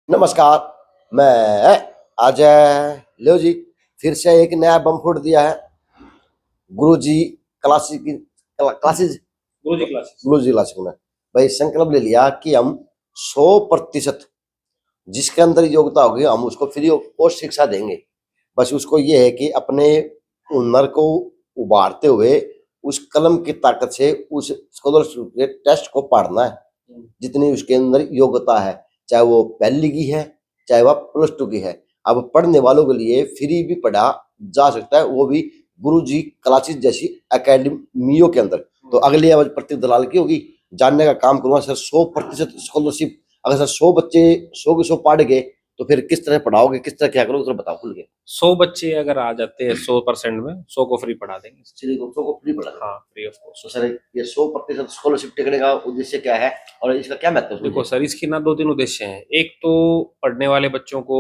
नमस्कार, मैं अजय। लो जी, फिर से एक नया बम फोड़ दिया है। गुरुजी क्लासिक क्लासेस गुरुजी क्लासेस गुरुजी क्लासिक में भाई संकल्प ले लिया कि हम 100% जिसके अंदर योग्यता होगी हम उसको फ्री और शिक्षा देंगे। बस उसको ये है कि अपने हुनर को उभारते हुए उस कलम की ताकत से उस स्कॉलरशिप के टेस्ट को पढ़ना है जितनी उसके अंदर योग्यता है, चाहे वो पहली की है चाहे वह +2 की है। अब पढ़ने वालों के लिए फ्री भी पढ़ा जा सकता है, वो भी गुरुजी क्लासेस जैसी एकेडमियों के अंदर। तो अगली आवाज प्रत्येक दलाल की होगी, जानने का काम करूंगा सर। 100% स्कॉलरशिप, अगर सर 100 बच्चे 100 के 100 पढ़ गए तो फिर किस तरह पढ़ाओगे, किस तरह क्या करोगे, तो बताओ खुल के। 100 बच्चे अगर आ जाते हैं 100% में 100 को फ्री पढ़ा देंगे। चलिए, 100 को फ्री पढ़ा। हाँ, फ्री ऑफ कॉस्ट। तो सर ये 100% स्कॉलरशिप टिकने का उद्देश्य क्या है और इसका क्या महत्व है? देखो सर, इसकी ना 2-3 उद्देश्य हैं। एक तो पढ़ने वाले बच्चों को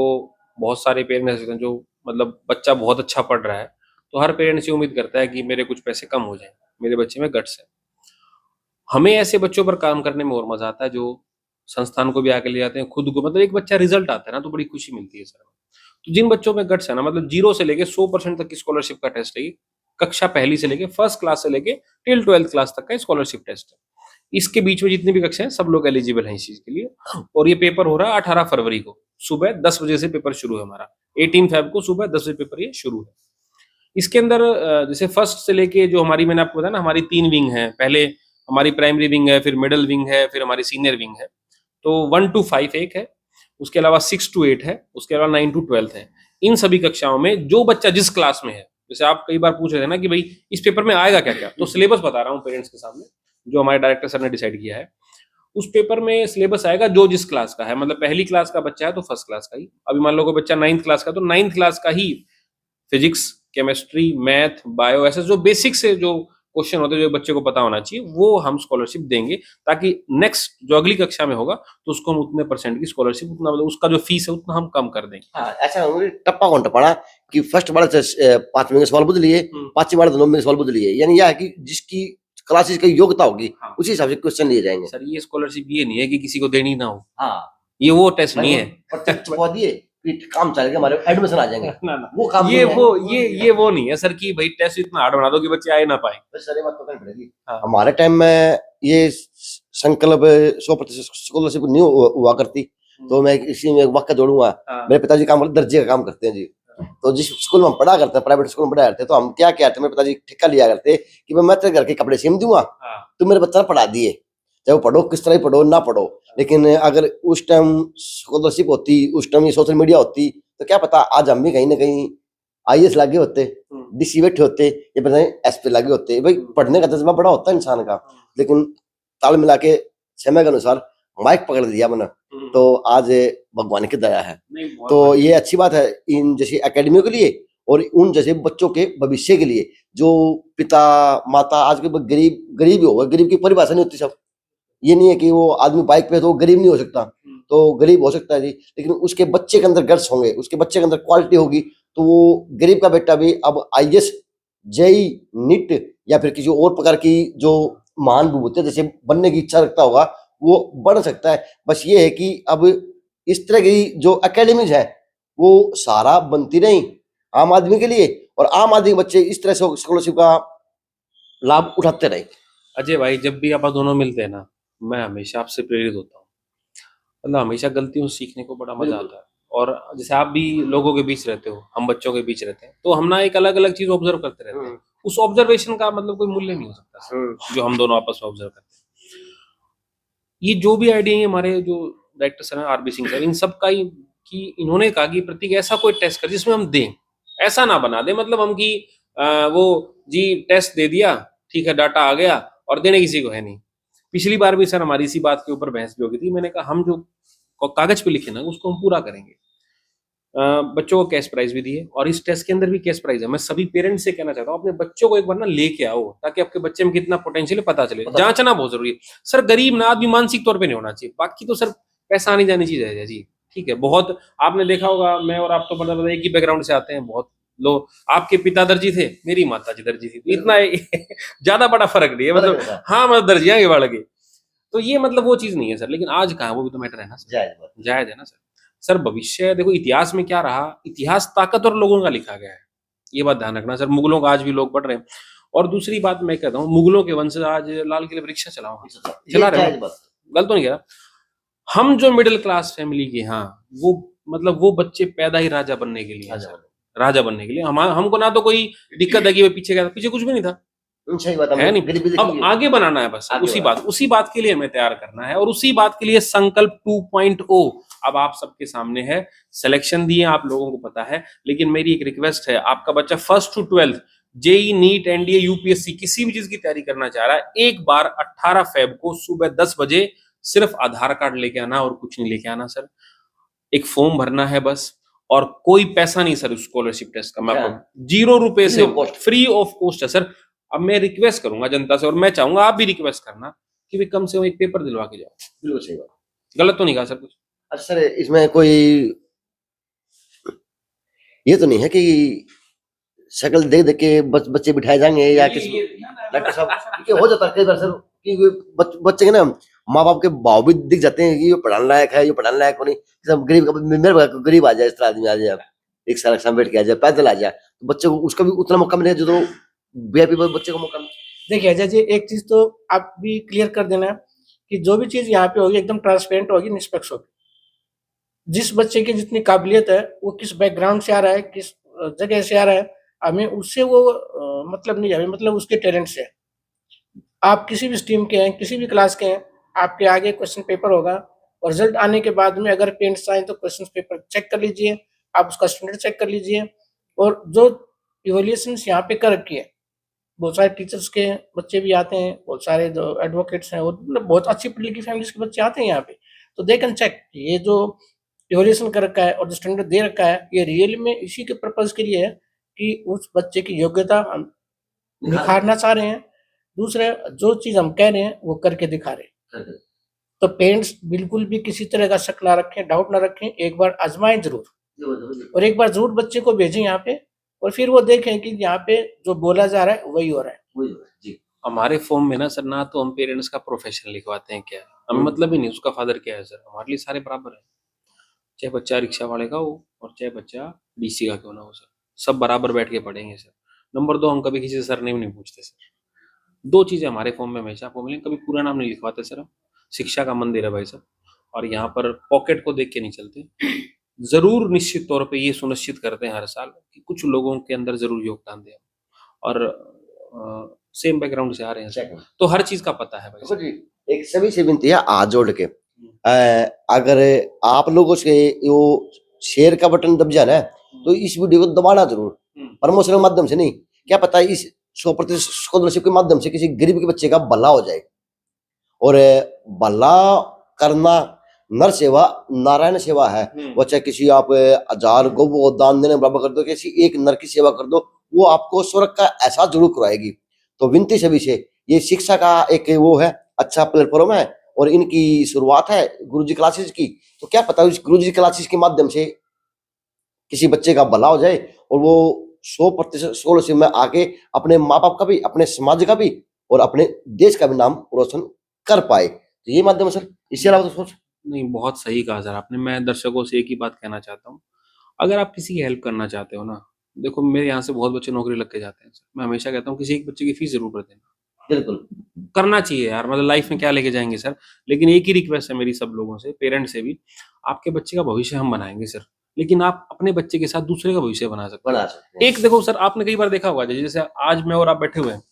बहुत सारे पेरेंट्स हैं जो मतलब बच्चा बहुत अच्छा पढ़ रहा है, तो हर पेरेंट्स ये उम्मीद करता है कि मेरे कुछ पैसे कम हो जाएं, मेरे बच्चे में गट्स है। हमें ऐसे बच्चों पर काम करने में और मजा आता है जो संस्थान को भी आगे ले जाते हैं, खुद को मतलब एक बच्चा रिजल्ट आता है ना तो बड़ी खुशी मिलती है सर। तो जिन बच्चों में गट्स है ना, मतलब 0 से लेके 100% तक की स्कॉलरशिप का टेस्ट है ये। कक्षा पहली से लेके फर्स्ट क्लास से लेके टिल 12th क्लास तक का स्कॉलरशिप टेस्ट है। इसके बीच में जितनी भी कक्षा हैं सब लोग एलिजिबल हैं इस चीज के लिए। और ये पेपर हो रहा है 18 फरवरी को सुबह 10 बजे से पेपर शुरू है हमारा। 18 फेब को सुबह 10 बजे पेपर ये शुरू है। इसके अंदर जैसे फर्स्ट से लेके जो हमारी, मैंने आपको बताया ना, हमारी 3 विंग है। पहले हमारी प्राइमरी विंग है, फिर मिडिल विंग है, फिर हमारी सीनियर विंग है। तो 1 to 5 एक है, उसके अलावा 6 to 8 है, उसके अलावा 9 to 12 है। इन सभी कक्षाओं में जो बच्चा जिस क्लास में है, जैसे आप कई बार पूछ रहे थे ना कि भाई इस पेपर में आएगा क्या क्या, तो सिलेबस बता रहा हूँ पेरेंट्स के सामने, जो हमारे डायरेक्टर सर ने डिसाइड किया है। उस पेपर में सिलेबस आएगा जो जिस क्लास का है, मतलब पहली क्लास का बच्चा है तो फर्स्ट क्लास का ही। अभी मान लो कोई बच्चा 9th क्लास का, तो 9th क्लास का ही फिजिक्स, केमिस्ट्री, मैथ, बायो, ऐसे जो बेसिक से जो क्वेश्चन होते हैं जो बच्चे को पता होना चाहिए, वो हम स्कॉलरशिप देंगे, ताकि नेक्स्ट जो अगली कक्षा में होगा तो उसको हम उतने % की स्कॉलरशिप, उतना मतलब उसका जो फीस है उतना हम कम कर देंगे। हाँ, ऐसा टप्पा कौन टप्पा कि फर्स्ट वाले से 5वें के सवाल बुझ लिए, 5वें वाले 9वें के सवाल बुझ लिए, यानी यह है कि जिसकी क्लासेस की योग्यता होगी हाँ। उसी हिसाब से क्वेश्चन लिए जाएंगे। सर ये स्कॉलरशिप ये नहीं है कि किसी को देनी ना हो। हाँ, ये वो टेस्ट नहीं है। छपवा दिए कि काम चलेगा, हमारे एडमिशन आ जाएंगे। ना ना, वो काम ये नहीं है। वो ये वो नहीं है सर कि भाई टेस्ट इतना हार्ड बना दो कि बच्चे आए ना पाए। सर ये बात तो करनी पड़ेगी। हाँ। हमारे टाइम में ये संकल्प 100% स्कॉलरशिप नहीं हुआ करती। तो मैं इसी में एक वाक्य जोड़ूंगा। मेरे पिताजी काम दर्जी का काम करते हैं जी। तो जिस स्कूल में हम पढ़ा करते हैं, प्राइवेट स्कूल में पढ़ा करते हैं, तो हम क्या क्या मेरे पिताजी ठेका लिया करते कि मैं तेरे घर के कपड़े सीम दूंगा, तुम मेरे बच्चा पढ़ा दिए, चाहे वो पढ़ो किस तरह पढ़ो ना पढ़ो। लेकिन अगर उस टाइम स्कॉलरशिप होती, उस टाइम ये सोशल मीडिया होती, तो क्या पता आज हम भी कहीं ना कहीं IAS लागे होते, DC बैठे होते, ये बताएं SP लागे होते। भाई पढ़ने का जज्बा बड़ा होता है इंसान का, लेकिन ताल मिला के समय के अनुसार माइक पकड़ दिया मैंने, तो आज भगवान की दया है। तो ये अच्छी बात है इन जैसी एकेडमियों के लिए और उन जैसे बच्चों के भविष्य के लिए, जो पिता माता आज के गरीब ही होगा। गरीब की परिभाषा नहीं होती सब, ये नहीं है कि वो आदमी बाइक पे तो गरीब नहीं हो सकता, तो गरीब हो सकता है जी, लेकिन उसके बच्चे के अंदर गट्स होंगे, उसके बच्चे के अंदर क्वालिटी होगी, तो वो गरीब का बेटा भी अब IAS, JEE, NEET या फिर किसी और प्रकार की जो महान विभूति जैसे बनने की इच्छा रखता होगा वो बन सकता है। बस ये है कि अब इस तरह की जो एकेडमीज है वो सारा बनती नहीं आम आदमी के लिए, और आम आदमी के बच्चे इस तरह से स्कॉलरशिप का लाभ उठाते रहे। अजय भाई, जब भी आप दोनों मिलते हैं ना, मैं हमेशा आपसे प्रेरित होता हूँ। मतलब हमेशा गलतियों से सीखने को बड़ा मजा आता है। और जैसे आप भी लोगों के बीच रहते हो, हम बच्चों के बीच रहते हैं, तो हम ना एक अलग अलग चीज ऑब्जर्व करते रहते हैं। उस ऑब्जर्वेशन का मतलब कोई मूल्य नहीं हो सकता जो हम दोनों आपस में ऑब्जर्व करते हैं। ये जो भी आइडिया है हमारे जो डायरेक्टर सर हैं RB सिंह सर, इन सब का ही कि इन्होंने कहा कि प्रतीक ऐसा कोई टेस्ट कर जिसमें हम दें, ऐसा ना बना दे मतलब हम कि वो जी टेस्ट दे दिया, ठीक है, डाटा आ गया और देने किसी को है नहीं। पिछली बार भी सर हमारी इसी बात के ऊपर बहस भी हो गई थी। मैंने कहा हम जो कागज पे लिखे ना उसको हम पूरा करेंगे। बच्चों को कैश प्राइज भी दिए और इस टेस्ट के अंदर भी कैश प्राइज है। मैं सभी पेरेंट्स से कहना चाहता हूँ अपने बच्चों को एक बार ना लेके आओ, ताकि आपके बच्चे में कितना पोटेंशियल है पता चले। जांचना बहुत जरूरी है सर। गरीब ना आदमी मानसिक तौर पे नहीं होना चाहिए, बाकी तो सर पैसा आनी जानी चीज है जी, ठीक है। बहुत आपने देखा होगा, मैं और आप तो मतलब एक ही बैकग्राउंड से आते हैं। बहुत लोग, आपके पिता दर्जी थे, मेरी माता जी दर्जी थी, इतना ज्यादा बड़ा फर्क नहीं है मतलब। हाँ मतलब दर्जियां के बढ़ गए, तो ये मतलब वो चीज नहीं है सर। लेकिन आज कहाँ, वो भी तो मैटर है ना सर, जायज है ना सर। सर भविष्य देखो, इतिहास में क्या रहा, इतिहास ताकतवर लोगों का लिखा गया है, ये बात ध्यान रखना सर। मुगलों का आज भी लोग पढ़ रहे हैं। और दूसरी बात मैं कहता हूँ, मुगलों के वंश आज लाल किले पर रिक्शा चला रहे हैं, गलत तो नहीं कह रहा। हम जो मिडिल क्लास फैमिली के, हाँ, वो मतलब वो बच्चे पैदा ही राजा बनने के लिए हैं सर, राजा बनने के लिए। हमको ना तो कोई दिक्कत है कि वो पीछे गया था, पीछे कुछ भी नहीं था, सही बात है नहीं। अब आगे बनाना है बस, उसी बात के लिए हमें तैयार करना है, और उसी बात के लिए संकल्प 2.0 अब आप सबके सामने है। सिलेक्शन दिए, आप लोगों को पता है, लेकिन मेरी एक रिक्वेस्ट है, आपका बच्चा 1st to 12th JEE, NEET, NDA, UPSC किसी भी चीज की तैयारी करना चाह रहा है, एक बार 18 फेब को सुबह 10 बजे सिर्फ आधार कार्ड लेके आना और कुछ नहीं लेके आना सर। एक फॉर्म भरना है बस, और कोई पैसा नहीं सर स्कॉलरशिप टेस्ट का, मैं आपको 0 रुपए से फ्री ऑफ कॉस्ट है सर। अब मैं रिक्वेस्ट करूंगा जनता से, और मैं चाहूंगा आप भी रिक्वेस्ट करना कि भी कम से कम एक पेपर दिलवा के जाओ। बिल्कुल सही बात, गलत तो नहीं कहा सर कुछ? अच्छा सर, इसमें कोई ये तो नहीं है कि शक्ल देख देख के बच्चे बिठाए जाएंगे या किस डॉक्टर साहब, हो जाता है कई बार सर कि बच्चे के ना माँ बाप के भाव भी दिख जाते हैं कि ये पढ़ाने लायक है, ये पढ़ाने लायक को नहीं। सब गरीब आ जाए, इस तरह आदमी आ जाए, रिक्शा रिक्शा बैठ के आ जाए, पैदल आ जाए, तो बच्चे को उसका भी उतना मौका मिलेगा जो वीआईपी बच्चे को मौका मिले। देखिए अजय जी, एक चीज तो आप भी क्लियर कर देना कि जो भी चीज यहाँ पे होगी एकदम ट्रांसपेरेंट होगी, निष्पक्ष होगी। जिस बच्चे की जितनी काबिलियत है, वो किस बैकग्राउंड से आ रहा है, किस जगह से आ रहा है, हमें उससे वो मतलब नहीं, हमें मतलब उसके टैलेंट से। आप किसी भी स्ट्रीम के हैं, किसी भी क्लास के हैं, आपके आगे क्वेश्चन पेपर होगा, और रिजल्ट आने के बाद में अगर पेरेंट्स आए तो क्वेश्चन पेपर चेक कर लीजिए, आप उसका स्टैंडर्ड चेक कर लीजिए। और जो इवोल्यूशन यहाँ पे कर रखी है, बहुत सारे टीचर्स के बच्चे भी आते हैं, बहुत सारे जो एडवोकेट्स हैं, वो मतलब बहुत अच्छी पढ़ी लिखी फैमिलीज के बच्चे आते हैं यहाँ पे, तो दे कैन चेक ये जो इवोल्यूशन कर रखा है और जो स्टैंडर्ड दे रखा है, ये रियल में इसी के पर्पज के लिए है कि उस बच्चे की योग्यता हम निखारना चाह रहे हैं। दूसरे जो चीज हम कह रहे हैं वो करके दिखा रहे हैं। तो पेरेंट्स बिल्कुल भी किसी तरह का शक ना रखें, डाउट ना रखें, एक बार आजमाएं जरूर, और एक बार जरूर बच्चे को भेजें यहाँ पे, और फिर वो देखें कि यहाँ पे जो बोला जा रहा है वही हो रहा है। जी, हमारे फॉर्म में ना सर, ना तो हम पेरेंट्स का प्रोफेशन लिखवाते हैं क्या है, हमें मतलब ही नहीं उसका फादर क्या है सर, हमारे लिए सारे बराबर है, चाहे बच्चा रिक्शा वाले का हो और चाहे बच्चा डीसी का क्यों ना हो सर, सब बराबर बैठ के पढ़ेंगे सर। नंबर 2, हम कभी किसी से सरनेम नहीं पूछते सर। 2 चीजें हमारे फॉर्म में हमेशा आपको मिलेंगी, कभी पूरा नाम नहीं लिखवाते सर हम, शिक्षा का मंदिर है भाई साहब, और यहाँ पर पॉकेट को देख के नहीं चलते। जरूर निश्चित तौर पे ये सुनिश्चित करते हैं हर साल कि कुछ लोगों के अंदर जरूर योगदान दें, और सेम बैकग्राउंड से आ रहे हैं, तो हर चीज का पता है भाई साहब। एक सभी से विनती है हाथ जोड़ के, अगर आप लोगों से वो शेयर का बटन दब जाना है तो इस वीडियो को दबाना जरूर, प्रमोशन के माध्यम से नहीं, क्या पता है इस 100% स्कॉलरशिप के माध्यम से किसी गरीब के बच्चे का भला हो जाए। और भला करना नर सेवा नारायण सेवा है, वो चाहे किसी आप 1000 गौ को दान देने बराबर कर दो, किसी एक नर की सेवा कर दो, वो आपको स्वर्ग का एहसास जरूर कराएगी। तो विनती सभी से, ये शिक्षा का एक वो है, अच्छा प्लेटफॉर्म है, और इनकी शुरुआत है गुरुजी क्लासेस की, तो क्या पता उस गुरुजी क्लासेस के माध्यम से किसी बच्चे का भला हो जाए, और वो 100% स्कॉलरशिप में आके अपने माँ बाप का भी, अपने समाज का भी, और अपने देश का भी नाम रोशन कर पाए। तो ये माध्यम सर, इसके अलावा तो सोच नहीं, बहुत सही कहा सर आपने। मैं दर्शकों से एक ही बात कहना चाहता हूँ, अगर आप किसी की हेल्प करना चाहते हो ना, देखो मेरे यहाँ से बहुत बच्चे नौकरी लग के जाते हैं सर, मैं हमेशा कहता हूँ किसी एक बच्चे की फीस जरूर भर देना, बिल्कुल करना चाहिए यार, मतलब लाइफ में क्या लेके जाएंगे सर। लेकिन एक ही रिक्वेस्ट है मेरी सब लोगों से, पेरेंट्स से भी, आपके बच्चे का भविष्य हम बनाएंगे सर, लेकिन आप अपने बच्चे के साथ दूसरे का भविष्य बना सकते हैं। एक देखो सर, आपने कई बार देखा होगा, जैसे आज मैं और आप बैठे हुए हैं,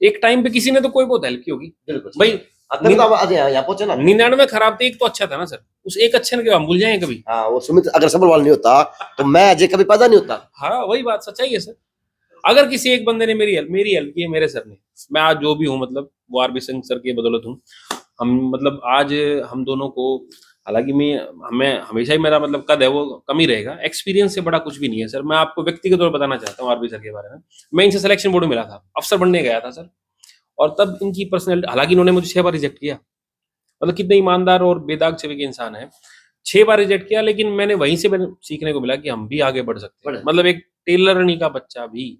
एक टाइम पे किसी ने तो कोई बहुत हेल्प की होगी भाई, 99 खराब थे, एक तो अच्छा था ना सर, उस एक अच्छे ने हम भूल जाएंगे कभी? हाँ, वो सुमित अगर सबरवाल नहीं होता तो मैं अजय कभी पैदा नहीं होता। हाँ, वही बात सच्चाई है सर। अगर किसी एक बंदे ने मेरी हेल्प की है, मेरे सर ने, मैं आज जो भी हूँ, मतलब वो आरबी सिंह सर की बदौलत हूँ। हम मतलब आज हम दोनों को, हालांकि हमें हमेशा ही मेरा मतलब कद है वो कम ही रहेगा, एक्सपीरियंस से बड़ा कुछ भी नहीं है सर। मैं आपको व्यक्तिगत तौर पर बताना चाहता हूँ आरबी सर के बारे में। मैं इनसे सिलेक्शन बोर्ड में मिला था, अफसर बनने गया था सर, और तब इनकी पर्सनैलिटी, हालांकि इन्होंने मुझे 6 बार रिजेक्ट किया, मतलब कितने ईमानदार और बेदाग छवि के इंसान है, 6 बार रिजेक्ट किया, लेकिन मैंने वहीं से मैंने सीखने को मिला कि हम भी आगे बढ़ सकते हैं। मतलब एक टेलरनी का बच्चा भी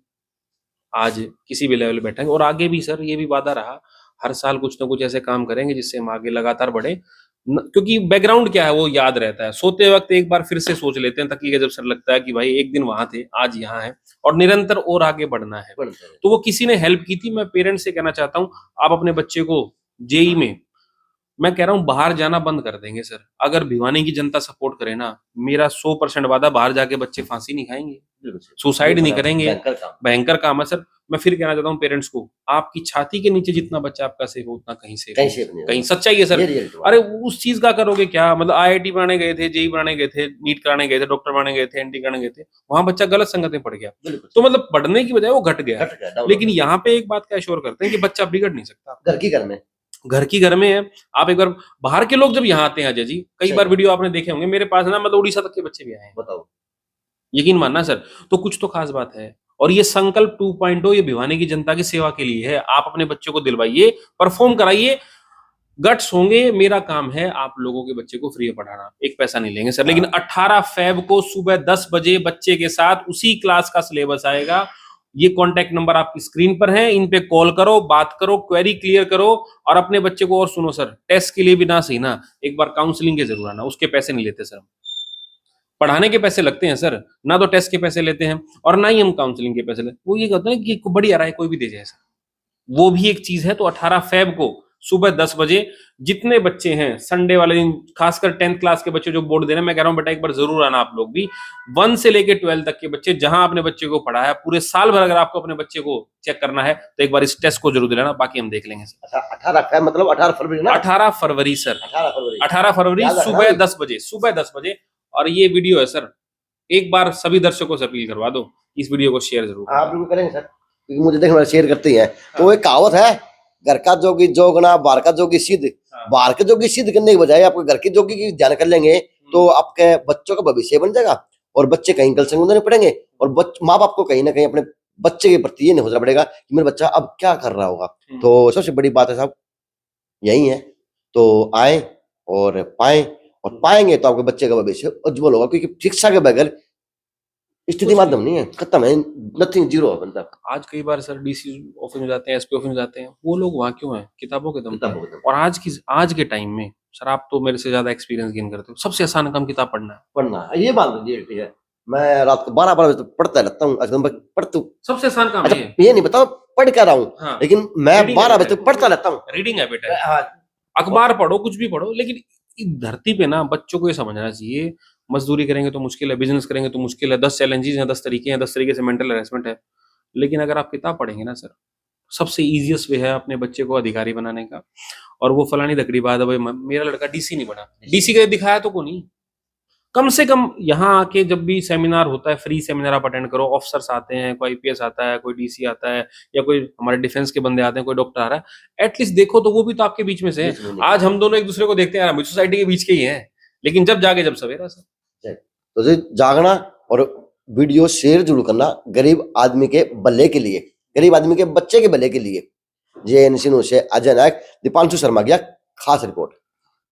आज किसी भी लेवल बैठेंगे, और आगे भी सर ये भी वादा रहा, हर साल कुछ ना कुछ ऐसे काम करेंगे जिससे हम आगे लगातार बढ़े। क्योंकि बैकग्राउंड क्या है वो याद रहता है, सोते वक्त एक बार फिर से सोच लेते हैं तकिए के जब सर लगता है कि भाई एक दिन वहां थे आज यहाँ है और निरंतर और आगे बढ़ना है। तो वो किसी ने हेल्प की थी। मैं पेरेंट्स से कहना चाहता हूँ आप अपने बच्चे को जेई में, मैं कह रहा हूँ बाहर जाना बंद कर देंगे सर, अगर भिवानी की जनता सपोर्ट करे ना, मेरा 100% वादा, बाहर जाके बच्चे फांसी नहीं खाएंगे, सुसाइड नहीं करेंगे। भयंकर काम है सर। मैं फिर कहना चाहता हूँ पेरेंट्स को, आपकी छाती के नीचे जितना बच्चा आपका सेफ हो उतना कहीं सेफ नहीं, कहीं सच्चाई है सर। अरे उस चीज का करोगे क्या, मतलब आईआईटी बनाने गए थे, जेई बनाने गए थे, नीट कराने गए थे, डॉक्टर बनाने गए थे, एनटी कराने गए थे, वहां बच्चा गलत संगत में पड़ गया, तो मतलब बढ़ने की बजाय वो घट गया। लेकिन यहाँ पे एक बात का एश्योर करते हैं कि बच्चा बिगड़ नहीं सकता, घर की घर में है। आप एक बार बाहर के लोग जब यहाँ आते हैं अजय जी, कई बार वीडियो आपने देखे होंगे मेरे पास ना, मतलब उड़ीसा तक के बच्चे भी आए हैं, बताओ, यकीन मानना सर। तो कुछ तो खास बात है। और ये संकल्प 2.0 ये भिवानी की जनता की सेवा के लिए है। आप अपने बच्चों को दिलवाइए, परफॉर्म कराइए, गट्स होंगे। मेरा काम है आप लोगों के बच्चे को फ्री में पढ़ाना, एक पैसा नहीं लेंगे सर। लेकिन 18 फेब को सुबह 10 बजे बच्चे के साथ उसी क्लास का सिलेबस आएगा। ये कॉन्टैक्ट नंबर आपकी स्क्रीन पर है, इन पे कॉल करो, बात करो, क्वेरी क्लियर करो। और अपने बच्चे को, और सुनो सर, टेस्ट के लिए भी ना सही ना, एक बार काउंसलिंग के जरूर आना, उसके पैसे नहीं लेते सर। पढ़ाने के पैसे लगते हैं सर, ना तो टेस्ट के पैसे लेते हैं और ना ही हम काउंसलिंग के पैसे लेते। वो ये कहते हैं कि बढ़िया राय कोई भी दे जाए सर, वो भी एक चीज है। तो 18 फेब को सुबह 10 बजे जितने बच्चे हैं, संडे वाले दिन खासकर 10th क्लास के बच्चे जो बोर्ड दे रहे हैं, मैं कह रहा हूं बेटा एक बार जरूर आना आप लोग भी। 1 से लेके 12 तक के बच्चे, जहां अपने बच्चे को पढ़ाया पूरे साल भर, अगर आपको अपने बच्चे को चेक करना है तो एक बार इस टेस्ट को जरूर दिलाना, बाकी हम देख लेंगे सर। 18 मतलब 18 फरवरी ना? 18 फरवरी सर, 18 फरवरी सुबह 10 बजे, सुबह 10 बजे। और ये वीडियो है सर, एक बार सभी दर्शकों से अपील करवा दो, इस वीडियो को शेयर जरूर। आप बिल्कुल करेंगे सर, क्योंकि मुझे देखना शेयर करते ही है। तो एक कहावत है, घर का जोगी जोगना, बाहर का जोगी सिद्ध। बाहर के जोगी सिद्ध करने के बजाय आपको घर के जोगी की ध्यान कर लेंगे तो आपके बच्चों का भविष्य बन जाएगा और बच्चे कहीं गलत संगत नहीं पड़ेंगे। और माँ बाप को कहीं ना कहीं अपने बच्चे के प्रति ये नहीं सोचना पड़ेगा कि मेरा बच्चा अब क्या कर रहा होगा। तो सबसे बड़ी बात है साहब यही है। तो आए और पाएं, और पाएंगे तो आपके बच्चे का भविष्य उज्जवल होगा, क्योंकि शिक्षा के बगैर स्थिति माध्यम नहीं है, खत्म है, नथिंग, जीरो है बंदा। आज कई बार सर डीसी ऑफिस में जाते हैं, एसपी ऑफिस में जाते हैं, वो लोग वहां क्यों हैं? किताबों के दम पर। और आज के टाइम में सर, आप तो मेरे से ज्यादा एक्सपीरियंस गेन करते हो, सबसे आसान काम किताब पढ़ना है। ये बात ठीक है, मैं रात को 12 बजे पढ़ता रहता हूँ, पढ़ता हूँ, सबसे आसान काम है। ये नहीं बताओ पढ़ कर रहा हूँ, लेकिन मैं 12 बजे पढ़ता रहता हूँ। रीडिंग हैबिट है, अखबार पढ़ो, कुछ भी पढ़ो, लेकिन धरती पे ना बच्चों को ये समझना चाहिए, मजदूरी करेंगे तो मुश्किल है, बिजनेस करेंगे तो मुश्किल है, 10 चैलेंजेस हैं, 10 तरीके हैं, 10 तरीके से मेंटल हैरेसमेंट है। लेकिन अगर आप किताब पढ़ेंगे ना सर, सबसे इजीएस्ट वे है अपने बच्चे को अधिकारी बनाने का। और वो फलानी धकड़ी बात है, भाई मेरा लड़का डीसी नहीं बना, डीसी का दिखाया तो को नहीं। कम से कम यहाँ आके जब भी सेमिनार होता है, फ्री सेमिनार आप अटेंड करो, ऑफिसर्स आते हैं, कोई आईपीएस आता है, कोई डीसी आता है, या कोई हमारे डिफेंस के बंदे आते हैं, कोई डॉक्टर आ रहा है, एटलीस्ट देखो तो वो भी तो आपके बीच में से है। आज हम दोनों एक दूसरे को देखते हैं, हम सोसाइटी के बीच के ही हैं, लेकिन जब जागे जब सवेरा सर। तो जागना और वीडियो शेयर जरूर करना, गरीब आदमी के भले के लिए, गरीब आदमी के बच्चे के भले के लिए। जे एनसी न्यूज़ से अजय नायक, दीपांशु शर्मा की खास रिपोर्ट।